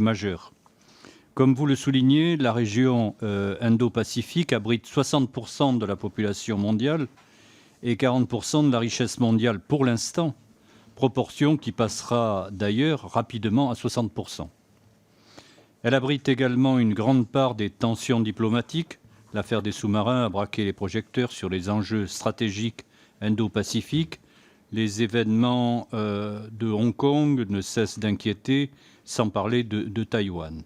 majeur. Comme vous le soulignez, la région Indo-Pacifique abrite 60% de la population mondiale et 40% de la richesse mondiale pour l'instant, proportion qui passera d'ailleurs rapidement à 60%. Elle abrite également une grande part des tensions diplomatiques. L'affaire des sous-marins a braqué les projecteurs sur les enjeux stratégiques indo-pacifiques. Les événements de Hong Kong ne cessent d'inquiéter, sans parler de Taïwan.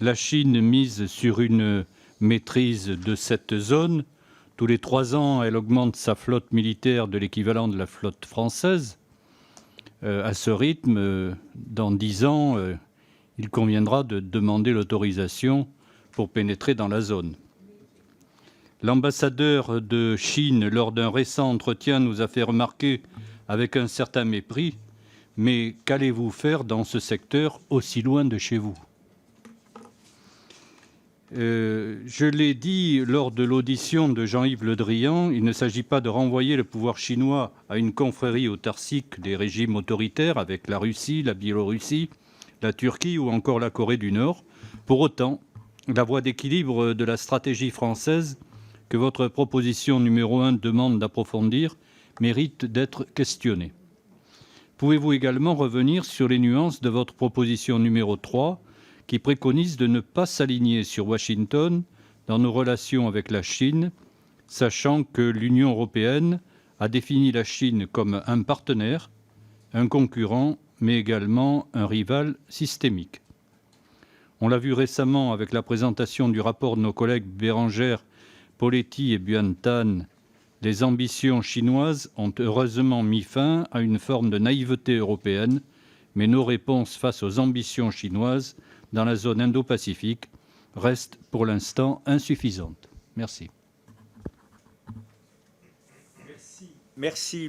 La Chine mise sur une maîtrise de cette zone. Tous les 3 ans, elle augmente sa flotte militaire de l'équivalent de la flotte française. À ce rythme, dans 10 ans, il conviendra de demander l'autorisation pour pénétrer dans la zone. L'ambassadeur de Chine, lors d'un récent entretien, nous a fait remarquer avec un certain mépris, mais qu'allez-vous faire dans ce secteur aussi loin de chez vous ? Je l'ai dit lors de l'audition de Jean-Yves Le Drian, il ne s'agit pas de renvoyer le pouvoir chinois à une confrérie autarcique des régimes autoritaires avec la Russie, la Biélorussie, la Turquie ou encore la Corée du Nord. Pour autant, la voie d'équilibre de la stratégie française que votre proposition numéro 1 demande d'approfondir mérite d'être questionnée. Pouvez-vous également revenir sur les nuances de votre proposition numéro 3 qui préconise de ne pas s'aligner sur Washington dans nos relations avec la Chine, sachant que l'Union européenne a défini la Chine comme un partenaire, un concurrent, mais également un rival systémique. On l'a vu récemment avec la présentation du rapport de nos collègues Bérengère, Poletti et Buan Tan. Les ambitions chinoises ont heureusement mis fin à une forme de naïveté européenne, mais nos réponses face aux ambitions chinoises dans la zone Indo-Pacifique restent pour l'instant insuffisantes. Merci. Merci,